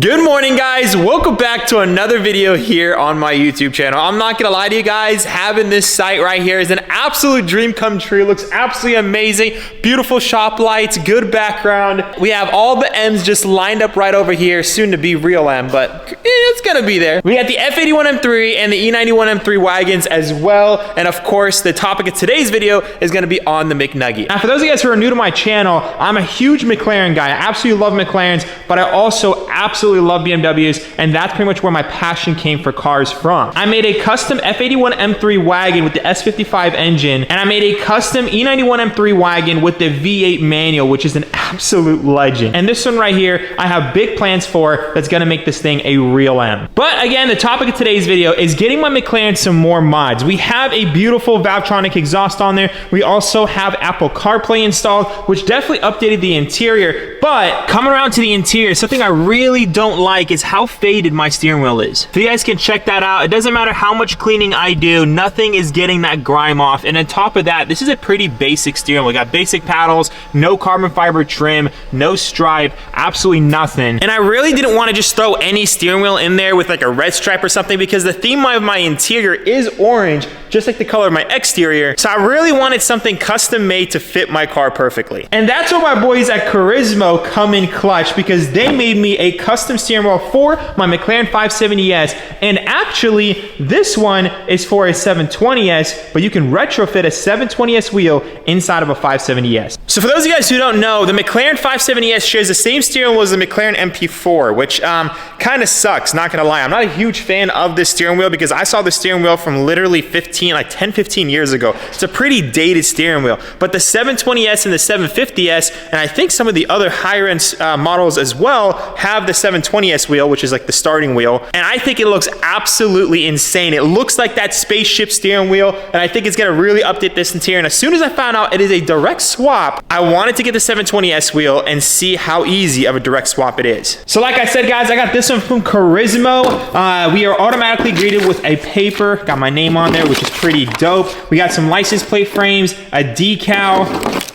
Good morning, guys. Welcome back to another video here on my YouTube channel. I'm not gonna lie to you guys, having this site right here is an absolute dream come true. Looks absolutely amazing. Beautiful shop lights, good background. We have all the M's just lined up right over here, soon to be real M, but it's gonna be there. We got the F81 M3 and the E91 M3 wagons as well. And of course, the topic of today's video is gonna be on the McNugget. Now, for those of you guys who are new to my channel, I'm a huge Mclaren guy. I absolutely love McLarens, but I also absolutely love BMWs, and that's pretty much where my passion came for cars from. I made a custom F81 M3 wagon with the S55 engine, and I made a custom E91 M3 wagon with the V8 manual, which is an absolute legend. And this one right here, I have big plans for that's gonna make this thing a real M. But again, the topic of today's video is getting my McLaren some more mods. We have a beautiful Valvetronic exhaust on there. We also have Apple CarPlay installed, which definitely updated the interior. But coming around to the interior, something I really don't like is how faded my steering wheel is. So you guys can check that out. It doesn't matter how much cleaning I do, nothing is getting that grime off. And on top of that, this is a pretty basic steering wheel. We got basic paddles, no carbon fiber trim, no stripe, absolutely nothing. And I really didn't want to just throw any steering wheel in there with like a red stripe or something, because the theme of my interior is orange, just like the color of my exterior. So I really wanted something custom made to fit my car perfectly. And that's where my boys at KiesMotorsports come in clutch, because they made me a custom steering wheel for my McLaren 570S. And actually, this one is for a 720S, but you can retrofit a 720S wheel inside of a 570S. So for those of you guys who don't know, the McLaren 570S shares the same steering wheel as the McLaren MP4, which kind of sucks, not gonna lie. I'm not a huge fan of this steering wheel because I saw the steering wheel from literally 10, 15 years ago. It's a pretty dated steering wheel. But the 720S and the 750S, and I think some of the other higher end models as well, have the 720S wheel, which is like the starting wheel. And I think it looks absolutely insane. It looks like that spaceship steering wheel, and I think it's gonna really update this interior. And as soon as I found out it is a direct swap, I wanted to get the 720S wheel and see how easy of a direct swap it is. So like I said, guys, I got this one from KiesMotorsports. We are automatically greeted with a paper, got my name on there, which is pretty dope. We got some license plate frames, a decal,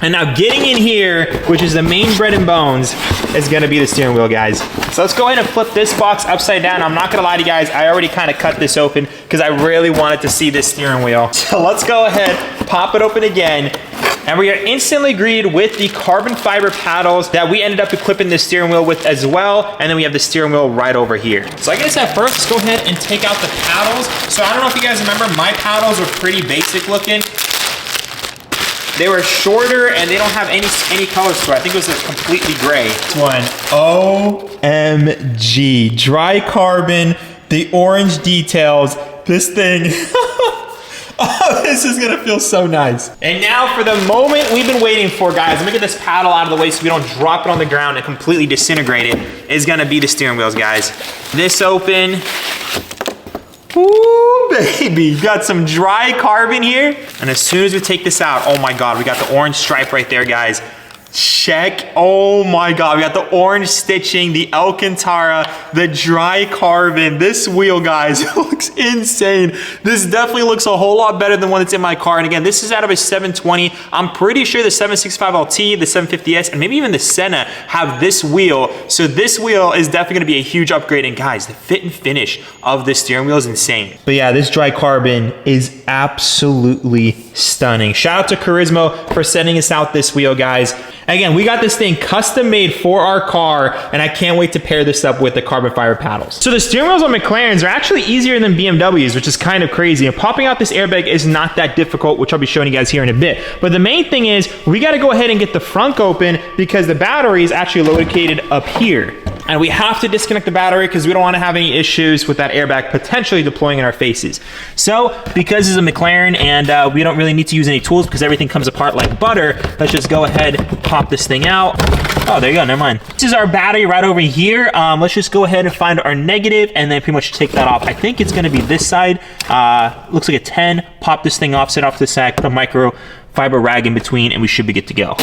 and now getting in here, which is the main bread and bones, is gonna be the steering wheel, guys. So let's go ahead and flip this box upside down. I'm not gonna lie to you guys, I already kind of cut this open because I really wanted to see this steering wheel. So let's go ahead, pop it open again. And we are instantly greeted with the carbon fiber paddles that we ended up equipping the steering wheel with as well. And then we have the steering wheel right over here. So I guess at first, let's go ahead and take out the paddles. So I don't know if you guys remember, my paddles were pretty basic looking. They were shorter and they don't have any colors to it. I think it was like completely gray. This one, OMG, dry carbon, the orange details, this thing. Oh, this is gonna feel so nice. And now for the moment we've been waiting for, guys. Let me get this paddle out of the way so we don't drop it on the ground and completely disintegrate it. Is gonna be the steering wheels, guys. This open. Ooh, baby, got some dry carbon here. And as soon as we take this out, oh my God, we got the orange stripe right there, guys. Check, oh my God, we got the orange stitching, the Alcantara, the dry carbon. This wheel, guys, looks insane. This definitely looks a whole lot better than one that's in my car. And again, this is out of a 720. I'm pretty sure the 765LT, the 750S, and maybe even the Senna have this wheel. So this wheel is definitely gonna be a huge upgrade. And guys, the fit and finish of this steering wheel is insane. But yeah, this dry carbon is absolutely stunning. Shout out to KiesMotorsports for sending us out this wheel, guys. Again, we got this thing custom made for our car, and I can't wait to pair this up with the carbon fiber paddles. So the steering wheels on McLarens are actually easier than BMWs, which is kind of crazy. And popping out this airbag is not that difficult, which I'll be showing you guys here in a bit. But the main thing is we got to go ahead and get the front open because the battery is actually located up here. And we have to disconnect the battery because we don't want to have any issues with that airbag potentially deploying in our faces. So because it's a McLaren and we don't really need to use any tools because everything comes apart like butter, let's just go ahead, pop this thing out. Oh, there you go, never mind. This is our battery right over here. Let's just go ahead and find our negative and then pretty much take that off. I think it's gonna be this side. Looks like a 10. Pop this thing off, set off to the side, put a microfiber rag in between, and we should be good to go.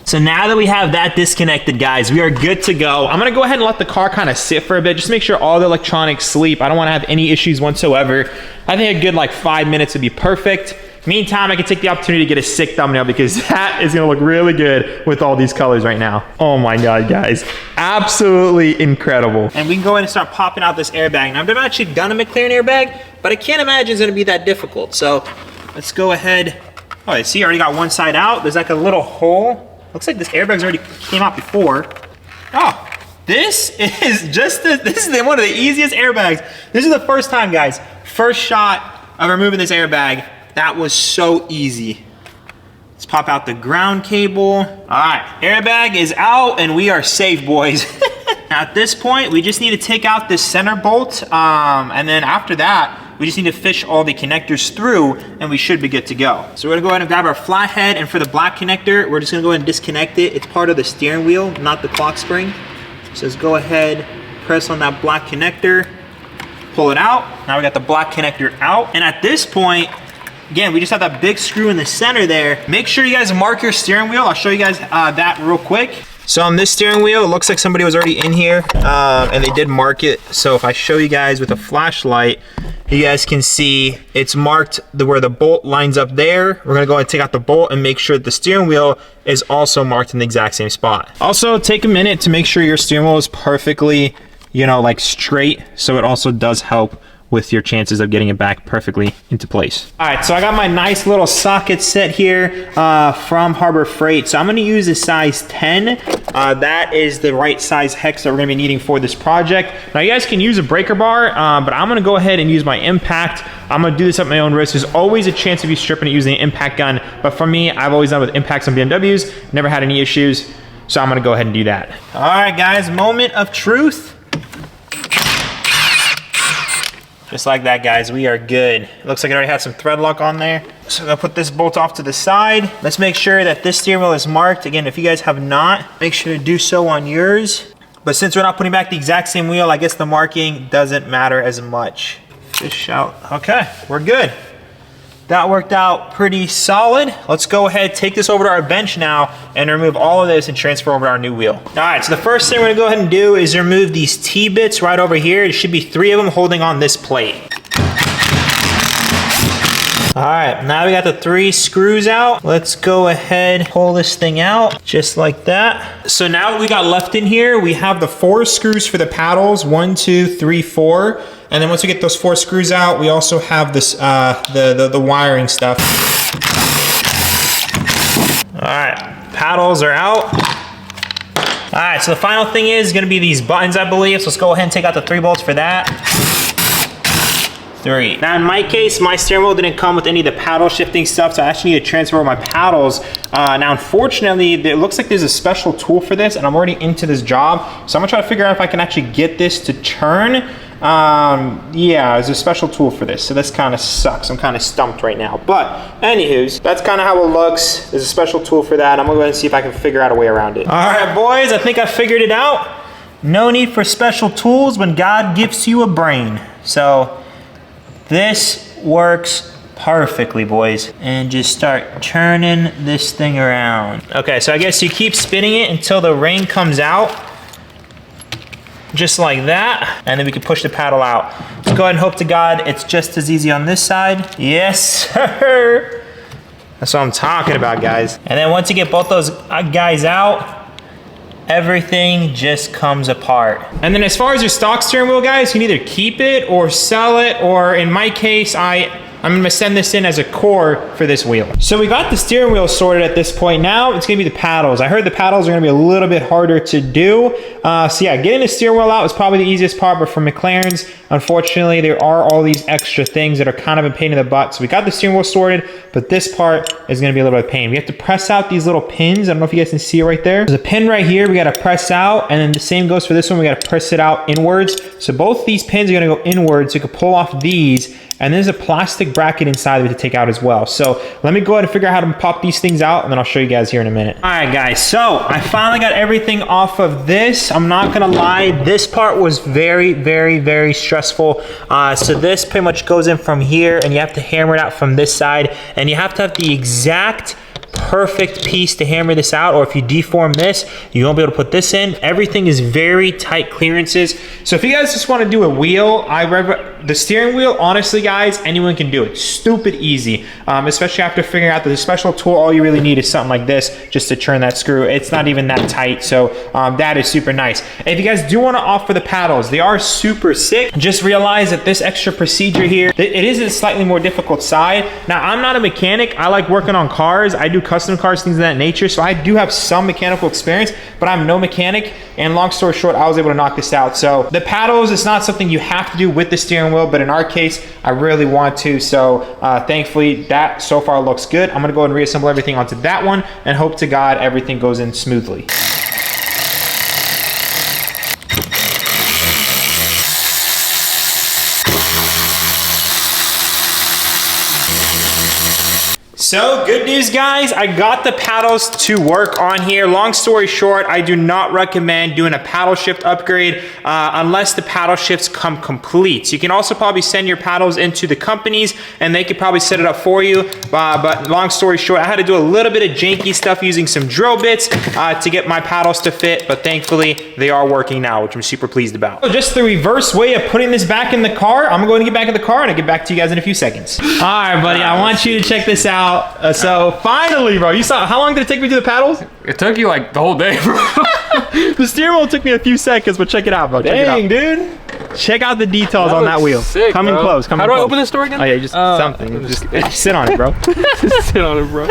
So now that we have that disconnected, guys, we are good to go. I'm gonna go ahead and let the car kind of sit for a bit, just make sure all the electronics sleep. I don't wanna have any issues whatsoever. I think a good like 5 minutes would be perfect. Meantime, I can take the opportunity to get a sick thumbnail because that is gonna look really good with all these colors right now. Oh my God, guys. Absolutely incredible. And we can go ahead and start popping out this airbag. Now, I've never actually done a McLaren airbag, but I can't imagine it's gonna be that difficult. So let's go ahead. Oh, you see, I already got one side out. There's like a little hole. Looks like this airbag's already came out before. Oh, this is one of the easiest airbags. This is the first time, guys. First shot of removing this airbag. That was so easy. Let's pop out the ground cable. All right, airbag is out and we are safe, boys. At this point, we just need to take out this center bolt. And then after that, we just need to fish all the connectors through and we should be good to go. So we're gonna go ahead and grab our flathead, and for the black connector, we're just gonna go ahead and disconnect it. It's part of the steering wheel, not the clock spring. So let's go ahead, press on that black connector, pull it out. Now we got the black connector out. And at this point, again, we just have that big screw in the center there. Make sure you guys mark your steering wheel. I'll show you guys that real quick. So on this steering wheel, it looks like somebody was already in here and they did mark it. So if I show you guys with a flashlight, you guys can see it's marked where the bolt lines up there. We're gonna go ahead and take out the bolt and make sure that the steering wheel is also marked in the exact same spot. Also, take a minute to make sure your steering wheel is perfectly, you know, like straight. So it also does help with your chances of getting it back perfectly into place. All right, so I got my nice little socket set here from Harbor Freight. So I'm gonna use a size 10. That is the right size hex that we're gonna be needing for this project. Now you guys can use a breaker bar, but I'm gonna go ahead and use my impact. I'm gonna do this at my own risk. There's always a chance of you stripping it using an impact gun, but for me, I've always done with impacts on BMWs, never had any issues, so I'm gonna go ahead and do that. All right, guys, moment of truth. Just like that, guys, we are good. It looks like it already has some thread lock on there. So I'm gonna put this bolt off to the side. Let's make sure that this steering wheel is marked. Again, if you guys have not, make sure to do so on yours. But since we're not putting back the exact same wheel, I guess the marking doesn't matter as much. Fish out, okay, we're good. That worked out pretty solid. Let's go ahead, take this over to our bench now and remove all of this and transfer over to our new wheel. All right, so the first thing we're gonna go ahead and do is remove these T-bits right over here. There should be 3 of them holding on this plate. All right, now we got the 3 screws out. Let's go ahead, pull this thing out just like that. So now what we got left in here, we have the 4 screws for the paddles, 1, 2, 3, 4. And then once we get those 4 screws out, we also have this the wiring stuff. All right, paddles are out. All right, so the final thing is gonna be these buttons, I believe. So let's go ahead and take out the 3 bolts for that. 3. Now in my case, my steering wheel didn't come with any of the paddle shifting stuff, so I actually need to transfer over my paddles. Now unfortunately, it looks like there's a special tool for this, and I'm already into this job. So I'm gonna try to figure out if I can actually get this to turn. Yeah, there's a special tool for this, so this kind of sucks. I'm kind of stumped right now. But anywho's, that's kind of how it looks. There's a special tool for that. I'm gonna go ahead and see if I can figure out a way around it. All right, boys, I think I figured it out. No need for special tools when God gives you a brain. So this works perfectly, boys. And just start turning this thing around. Okay, so I guess you keep spinning it until the ring comes out. Just like that. And then we can push the paddle out. Let's go ahead and hope to God it's just as easy on this side. Yes, sir. That's what I'm talking about, guys. And then once you get both those guys out, everything just comes apart. And then as far as your stock steering wheel, guys, you can either keep it or sell it, or in my case, I'm gonna send this in as a core for this wheel. So we got the steering wheel sorted at this point. Now it's gonna be the paddles. I heard the paddles are gonna be a little bit harder to do. So yeah, getting the steering wheel out was probably the easiest part, but for McLaren's, unfortunately, there are all these extra things that are kind of a pain in the butt. So we got the steering wheel sorted, but this part is gonna be a little bit of pain. We have to press out these little pins. I don't know if you guys can see it right there. There's a pin right here we gotta press out, and then the same goes for this one. We gotta press it out inwards. So both these pins are gonna go inwards, so you can pull off these, and there's a plastic bracket inside of it to take out as well. So let me go ahead and figure out how to pop these things out, and then I'll show you guys here in a minute. All right, guys, so I finally got everything off of this. I'm not gonna lie, this part was very, very, very stressful. So this pretty much goes in from here, and you have to hammer it out from this side, and you have to have the exact perfect piece to hammer this out, or if you deform this, you won't be able to put this in. Everything is very tight clearances. So if you guys just want to do a wheel, the steering wheel, honestly guys, anyone can do it. Stupid easy, especially after figuring out that the special tool, all you really need is something like this just to turn that screw. It's not even that tight, so that is super nice. If you guys do want to opt for the paddles, they are super sick. Just realize that this extra procedure here, it is a slightly more difficult side. Now, I'm not a mechanic. I like working on cars. I do custom cars, things of that nature, so I do have some mechanical experience, but I'm no mechanic, and long story short, I was able to knock this out. So the paddles is not something you have to do with the steering wheel, but in our case, I really want to, so thankfully, that so far looks good. I'm gonna go ahead and reassemble everything onto that one, and hope to God everything goes in smoothly. So good news guys, I got the paddles to work on here. Long story short, I do not recommend doing a paddle shift upgrade unless the paddle shifts come complete. So you can also probably send your paddles into the companies and they could probably set it up for you. But long story short, I had to do a little bit of janky stuff using some drill bits to get my paddles to fit, but thankfully they are working now, which I'm super pleased about. So just the reverse way of putting this back in the car, I'm gonna go ahead and get back in the car and I'll get back to you guys in a few seconds. All right, buddy, I want you to check this out. So finally, bro, you saw, how long did it take me to do the paddles? It took you like the whole day, bro. The steering wheel took me a few seconds, but check it out, bro. Dang, dude. Check out the details on that wheel. Sick, coming bro. close, coming How do close. I open this door again? Oh yeah, just something. Just sit on it, bro. Just sit on it, bro.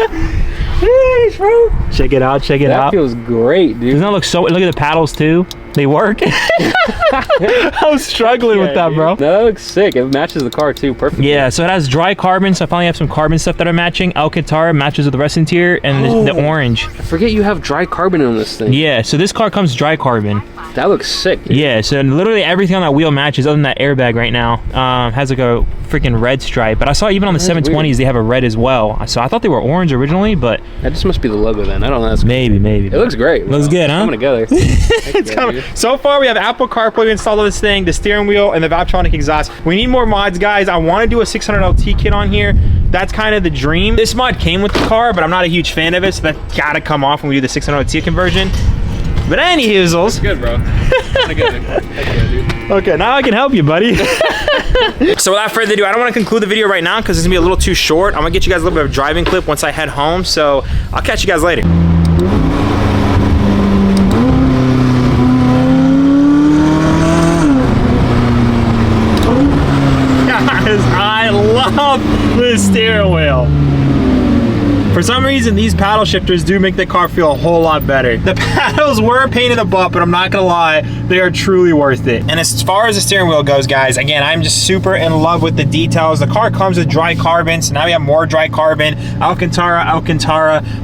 Check it out, check it out. That feels great, dude. Doesn't that look so, look at the paddles too. They work. I was struggling with that, bro. No, that looks sick. It matches the car too, perfectly. Yeah, so it has dry carbon, so I finally have some carbon stuff that are matching. Alcantara matches with the rest interior, and the orange. I forget you have dry carbon on this thing. Yeah, so this car comes dry carbon. That looks sick, dude. Yeah, so literally everything on that wheel matches, other than that airbag right now. Has like a freaking red stripe, but I saw even on the 720s weird. They have a red as well. So I thought they were orange originally, but that just must be the logo then. I don't know. Maybe. It looks great. Looks good, huh? Coming together. It's coming. So far, we have Apple CarPlay installed on this thing, the steering wheel, and the Valvetronic exhaust. We need more mods, guys. I want to do a 600 LT kit on here. That's kind of the dream. This mod came with the car, but I'm not a huge fan of it, so that's gotta come off when we do the 600 LT conversion. But any hoozles. Good, bro. Good, okay, now I can help you, buddy. So without further ado, I don't want to conclude the video right now because it's gonna be a little too short. I'm gonna get you guys a little bit of a driving clip once I head home, so I'll catch you guys later. Guys, I love this steering wheel. For some reason, these paddle shifters do make the car feel a whole lot better. The paddles were a pain in the butt, but I'm not gonna lie, they are truly worth it. And as far as the steering wheel goes, guys, again, I'm just super in love with the details. The car comes with dry carbon, so now we have more dry carbon. Alcantara,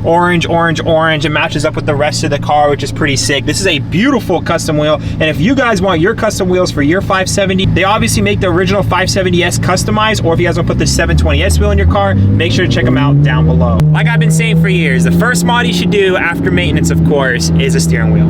orange. It matches up with the rest of the car, which is pretty sick. This is a beautiful custom wheel, and if you guys want your custom wheels for your 570, they obviously make the original 570S customized, or if you guys want to put the 720S wheel in your car, make sure to check them out down below. Like I've been saying for years, the first mod you should do after maintenance, of course, is a steering wheel.